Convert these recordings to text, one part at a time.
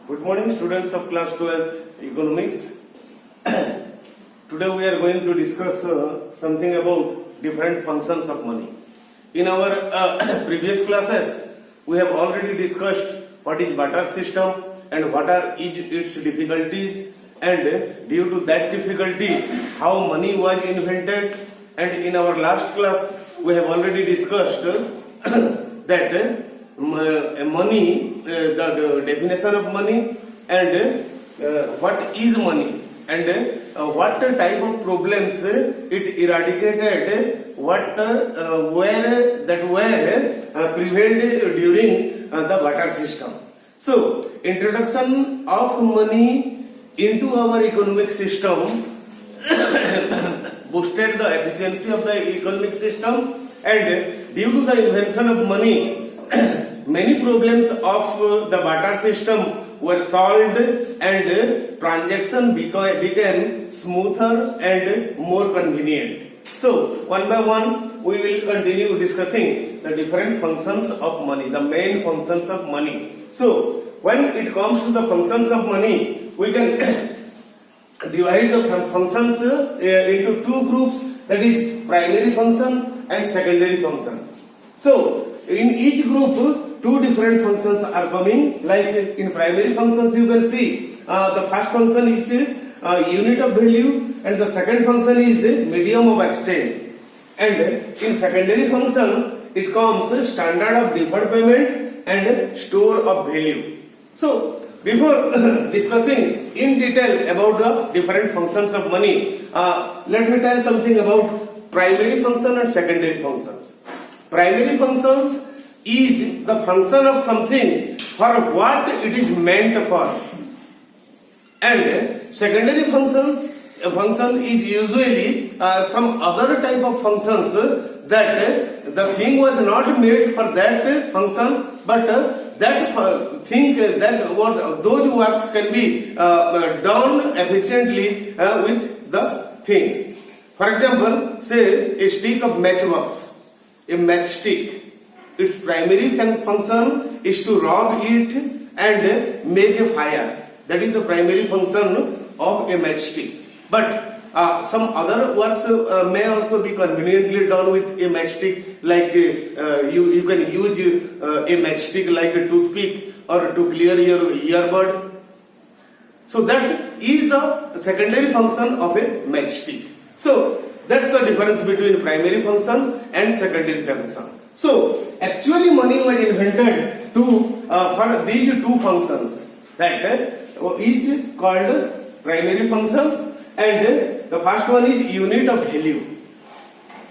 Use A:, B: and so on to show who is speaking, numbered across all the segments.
A: Good morning, students of class 12th economics. Today we are going to discuss something about different functions of money. In our previous classes, we have already discussed what is barter system and what are its difficulties, and due to that difficulty, how money was invented. And in our last class, we have already discussed that money, the definition of money, and what is money, and what type of problems it eradicated, what were prevailed during the barter system. So, introduction of money into our economic system boosted the efficiency of the economic system, and due to the invention of money, many problems of the barter system were solved and transaction became smoother and more convenient. So, one by one, we will continue discussing the different functions of money, the main functions of money. So, when it comes to the functions of money, we can divide the functions into two groups, that is primary function and secondary function. So, in each group, two different functions are coming. Like in primary functions, you can see the first function is unit of value, and the second function is medium of exchange. And in secondary function, it comes standard of deferred payment and store of value. So, before discussing in detail about the different functions of money, let me tell something about primary function and secondary functions. Primary functions is the function of something for what it is meant for, and secondary function is usually some other type of functions that the thing was not made for that function, but that thing those works can be done efficiently with the thing. For example, say a stick of matchbox, a matchstick. Its primary function is to rub it and make a fire. That is the primary function of a matchstick. But some other works may also be conveniently done with a matchstick, like you can use a matchstick like a toothpick or to clear your earbud. So that is the secondary function of a matchstick. So that's the difference between primary function and secondary function. So actually money was invented for these two functions, right? Is called primary functions, and the first one is unit of value.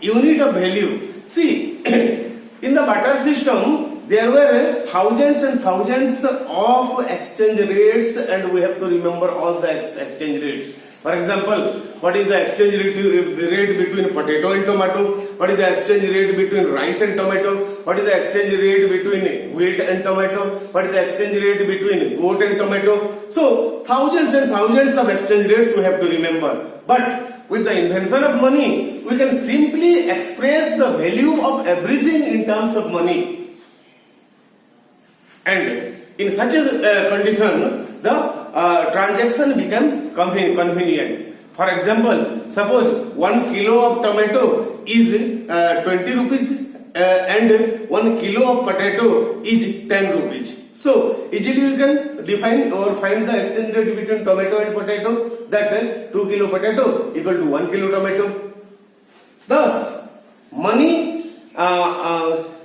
A: Unit of value. See, in the barter system, there were thousands and thousands of exchange rates, and we have to remember all the exchange rates. For example, what is the exchange rate between potato and tomato? What is the exchange rate between rice and tomato? What is the exchange rate between wheat and tomato? What is the exchange rate between goat and tomato? So, thousands and thousands of exchange rates we have to remember. But with the invention of money, we can simply express the value of everything in terms of money. And in such a condition, the transaction become convenient. For example, suppose 1 kilo of tomato is 20 rupees and 1 kilo of potato is 10 rupees. So, easily you can define or find the exchange rate between tomato and potato, that 2 kilo potato equal to 1 kilo tomato. Thus, money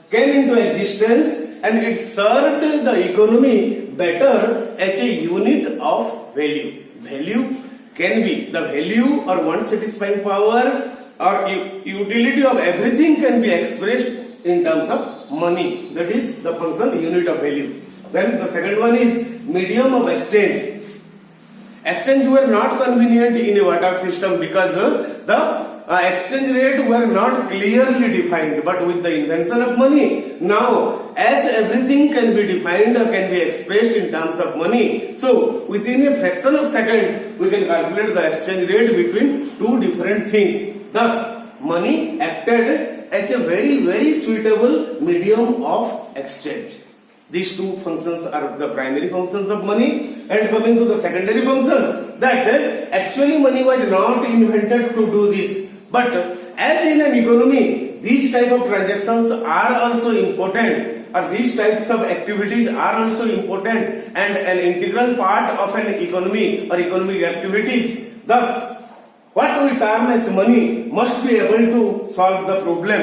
A: came into existence and it served the economy better as a unit of value. Value can be the value or one satisfying power or utility of everything can be expressed in terms of money. That is the function unit of value. Then the second one is medium of exchange. Exchange were not convenient in a barter system because the exchange rate were not clearly defined, but with the invention of money, now as everything can be defined or can be expressed in terms of money, so within a fraction of second we can calculate the exchange rate between two different things. Thus, money acted as a very suitable medium of exchange. These two functions are the primary functions of money. And coming to the secondary function, that actually money was not invented to do this. But as in an economy, these type of transactions are also important, or these types of activities are also important and an integral part of an economy or economic activities. Thus, what we term as money must be able to solve the problem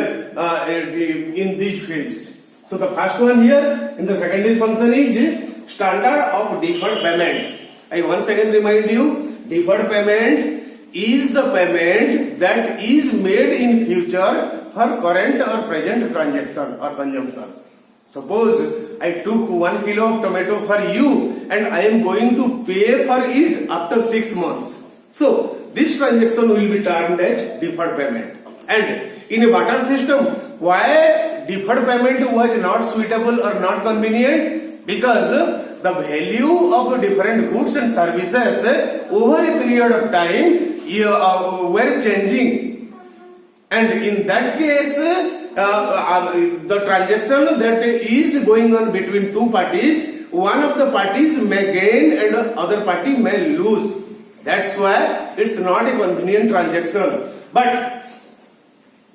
A: in these fields. So the first one here in the secondary function is standard of deferred payment. I once again remind you, deferred payment is the payment that is made in future for current or present transaction or consumption. Suppose I took 1 kilo of tomato for you and I am going to pay for it after 6 months. So this transaction will be termed as deferred payment. And in a barter system, why deferred payment was not suitable or not convenient? Because the value of different goods and services over a period of time were changing. And in that case, the transaction that is going on between two parties, one of the parties may gain and the other party may lose. That's why it's not a convenient transaction. But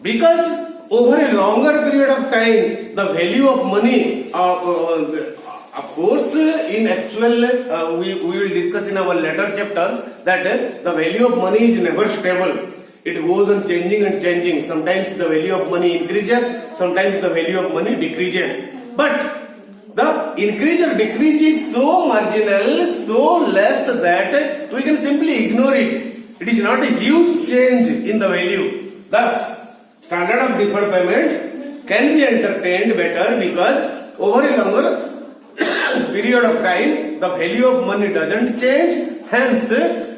A: because over a longer period of time, the value of money, of course, in actual, we will discuss in our later chapters that the value of money is never stable. It goes on changing and changing. Sometimes the value of money increases, sometimes the value of money decreases. But the increase or decrease is so marginal, so less that we can simply ignore it. It is not a huge change in the value. Thus, standard of deferred payment can be entertained better because over a longer period of time, the value of money doesn't change. Hence,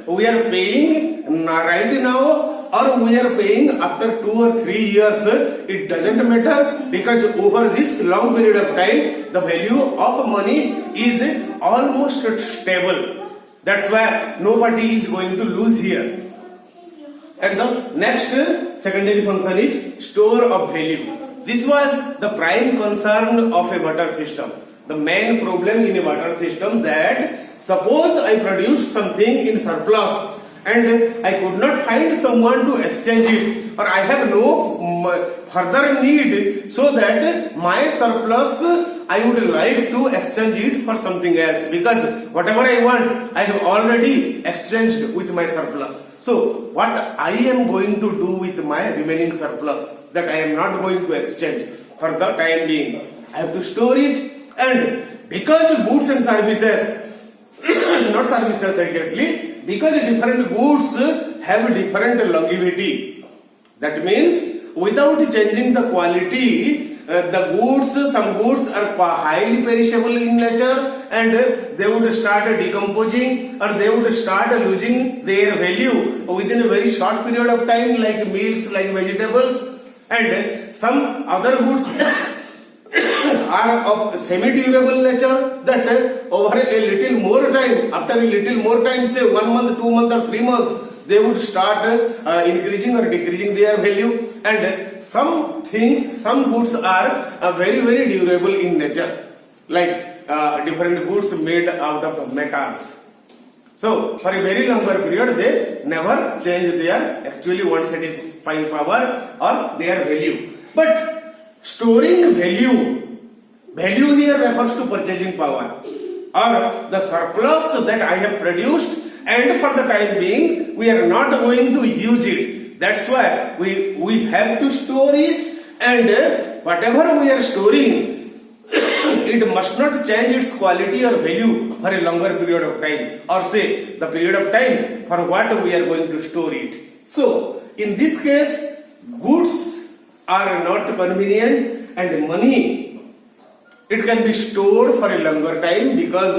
A: we are paying right now or we are paying after 2 or 3 years. It doesn't matter because over this long period of time, the value of money is almost stable. That's why nobody is going to lose here. And the next secondary function is store of value. This was the prime concern of a barter system. The main problem in a barter system that suppose I produce something in surplus and I could not find someone to exchange it, or I have no further need, so that my surplus I would like to exchange it for something else, because whatever I want I have already exchanged with my surplus. So what I am going to do with my remaining surplus that I am not going to exchange for the time being? I have to store it. And because goods and services, not services exactly, because different goods have different longevity. That means without changing the quality, the goods, some goods are highly perishable in nature and they would start decomposing or they would start losing their value within a very short period of time, like meals, like vegetables. And some other goods are of semi-durable nature that over a little more time, after a little more time, say 1 month, 2 months or 3 months, they would start increasing or decreasing their value. And some things, some goods are very, very durable in nature, like different goods made out of metals. So for a very longer period, they never change their actually one satisfying power or their value. But storing value here refers to purchasing power or the surplus that I have produced, and for the time being we are not going to use it. That's why we have to store it, and whatever we are storing, it must not change its quality or value for a longer period of time, or say the period of time for what we are going to store it. So in this case, goods are not convenient, and money, it can be stored for a longer time because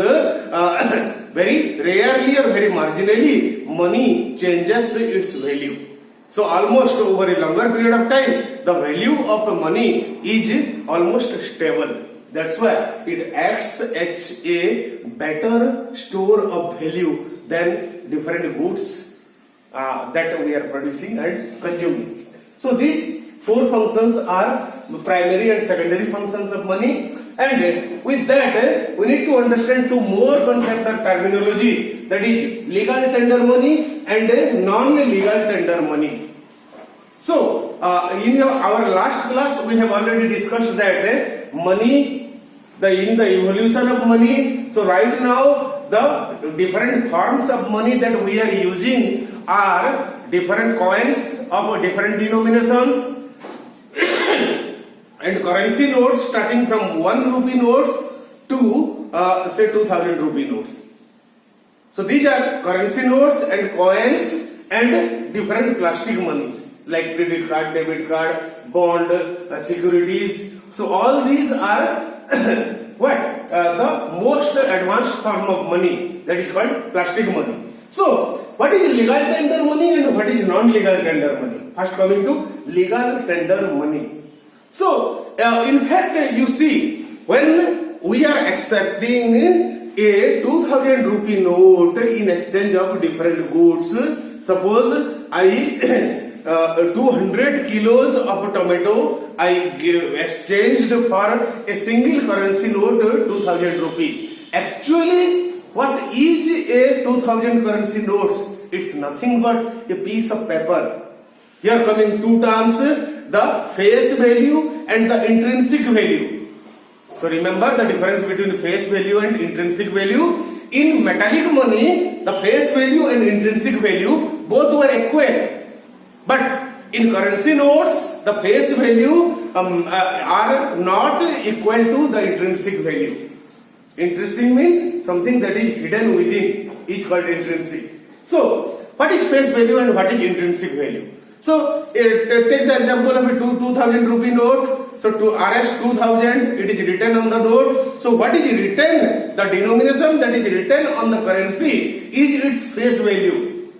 A: very rarely or very marginally money changes its value. So almost over a longer period of time, the value of money is almost stable. That's why it acts as a better store of value than different goods that we are producing and consuming. So these four functions are primary and secondary functions of money. And with that, we need to understand two more concept or terminology, that is legal tender money and non-legal tender money. So, in our last class, we have already discussed that money, in the evolution of money. So, right now, the different forms of money that we are using are different coins of different denominations and currency notes starting from 1 rupee notes to say 2000 rupee notes. So these are currency notes and coins and different plastic monies like credit card, debit card, bond, securities. So all these are what? The most advanced form of money, that is called plastic money. So what is legal tender money and what is non-legal tender money? First coming to legal tender money. So, in fact, you see, when we are accepting a 2000 rupee note in exchange of different goods, suppose I 200 kilos of tomato I exchanged for a single currency note 2000 rupee. Actually, what is a 2000 currency notes? It's nothing but a piece of paper. Here coming two terms, the face value and the intrinsic value. So remember the difference between face value and intrinsic value. In metallic money, the face value and intrinsic value both were equal. But in currency notes, the face value are not equal to the intrinsic value. Intrinsic means something that is hidden within, is called intrinsic. So, what is face value and what is intrinsic value? So, take the example of a 2000 rupee note. So, to RS 2000, it is written on the note. So, what is written? The denomination that is written on the currency is its face value.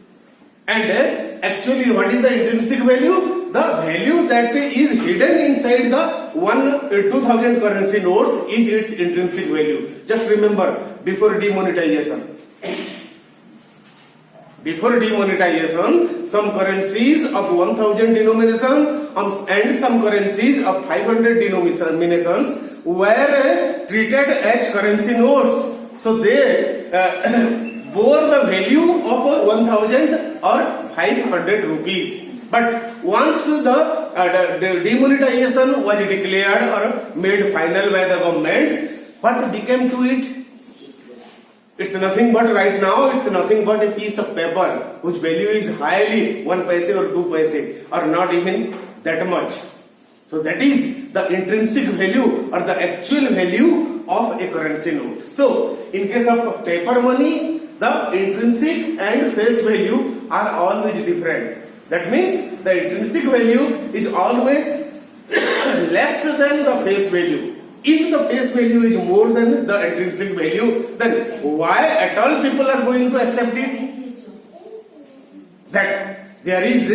A: And actually, what is the intrinsic value? The value that is hidden inside the 2000 currency notes is its intrinsic value. Just remember, before demonetization. Before demonetization, some currencies of 1000 denomination and some currencies of 500 denominations were treated as currency notes. So they bore the value of 1000 or 500 rupees. But once the demonetization was declared or made final by the government, what became to it? It's nothing but right now, it's nothing but a piece of paper whose value is highly 1 paise or 2 paise or not even that much. So that is the intrinsic value or the actual value of a currency note. So in case of paper money, the intrinsic and face value are always different. That means the intrinsic value is always less than the face value. If the face value is more than the intrinsic value, then why at all people are going to accept it? That there is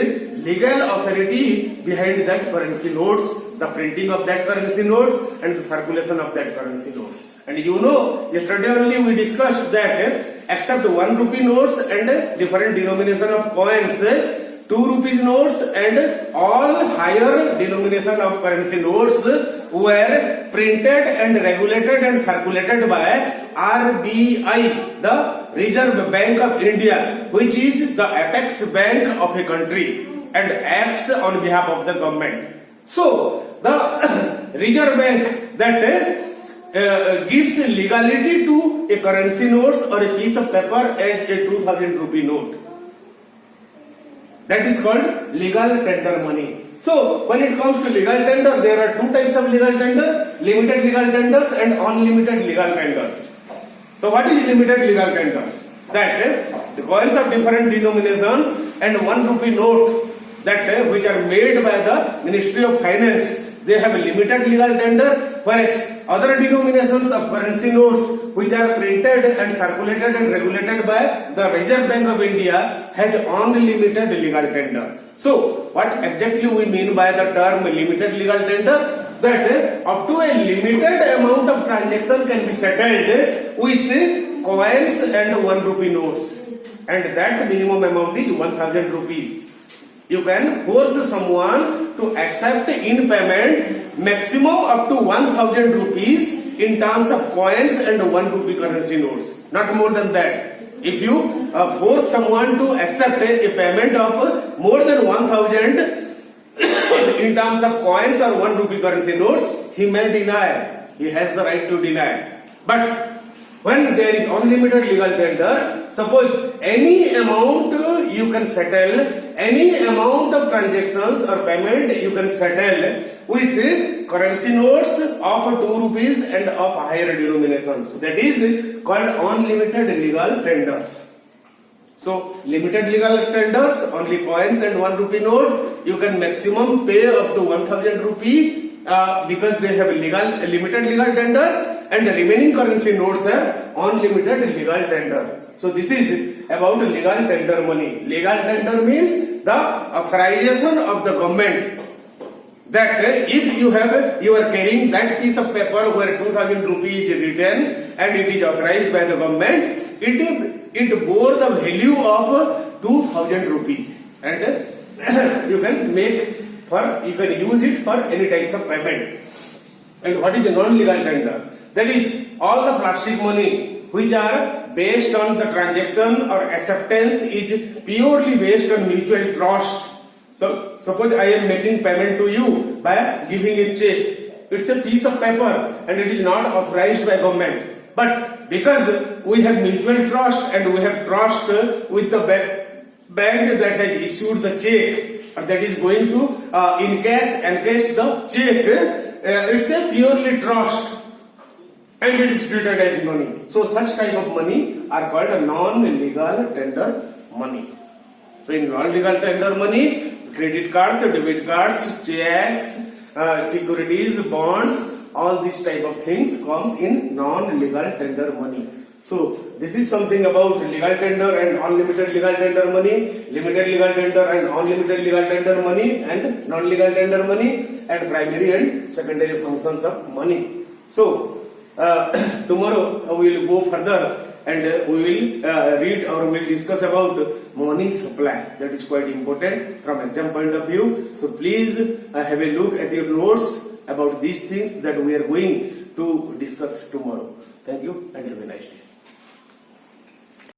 A: legal authority behind that currency notes, the printing of that currency notes and the circulation of that currency notes. And you know, yesterday only we discussed that except 1 rupee notes and different denomination of coins, 2 rupees notes and all higher denomination of currency notes were printed and regulated and circulated by RBI, the Reserve Bank of India, which is the apex bank of a country and acts on behalf of the government. So, the Reserve Bank that gives legality to a currency notes or a piece of paper as a 2000 rupee note. That is called legal tender money. So, when it comes to legal tender, there are two types of legal tender, limited legal tenders and unlimited legal tenders. So, what is limited legal tenders? That the coins of different denominations and 1 rupee note that which are made by the Ministry of Finance, they have a limited legal tender, whereas other denominations of currency notes which are printed and circulated and regulated by the Reserve Bank of India has unlimited legal tender. So, what exactly we mean by the term limited legal tender? That up to a limited amount of transaction can be settled with coins and 1 rupee notes, and that minimum amount is 1000 rupees. You can force someone to accept in payment maximum up to 1000 rupees in terms of coins and 1 rupee currency notes, not more than that. If you force someone to accept a payment of more than 1000 in terms of coins or 1 rupee currency notes, he may deny. He has the right to deny. But when there is unlimited legal tender, suppose any amount you can settle, any amount of transactions or payment you can settle with currency notes of 2 rupees and of higher denominations. So that is called unlimited legal tenders. So limited legal tenders, only coins and 1 rupee note, you can maximum pay up to 1000 rupee because they have limited legal tender, and the remaining currency notes have unlimited legal tender. So this is about legal tender money. Legal tender means the authorization of the government that if you are carrying that piece of paper where 2000 rupees is written and it is authorized by the government, it bore the value of 2000 rupees, and you can use it for any types of payment. And what is a non-legal tender? That is all the plastic money which are based on the transaction or acceptance is purely based on mutual trust. So suppose I am making payment to you by giving a check. It's a piece of paper and it is not authorized by government. But because we have mutual trust and we have trust with the bank that has issued the check, or that is going to encash the check, it's a purely trust and it is treated as money. So such type of money are called a non-legal tender money. So in non-legal tender money, credit cards, debit cards, checks, securities, bonds, all these type of things comes in non-legal tender money. So this is something about legal tender and unlimited legal tender money, limited legal tender and unlimited legal tender money, and non-legal tender money, and primary and secondary functions of money. So tomorrow we will go further and we will read or we will discuss about money supply. That is quite important from exam point of view. So please have a look at your notes about these things that we are going to discuss tomorrow. Thank you and have a nice day.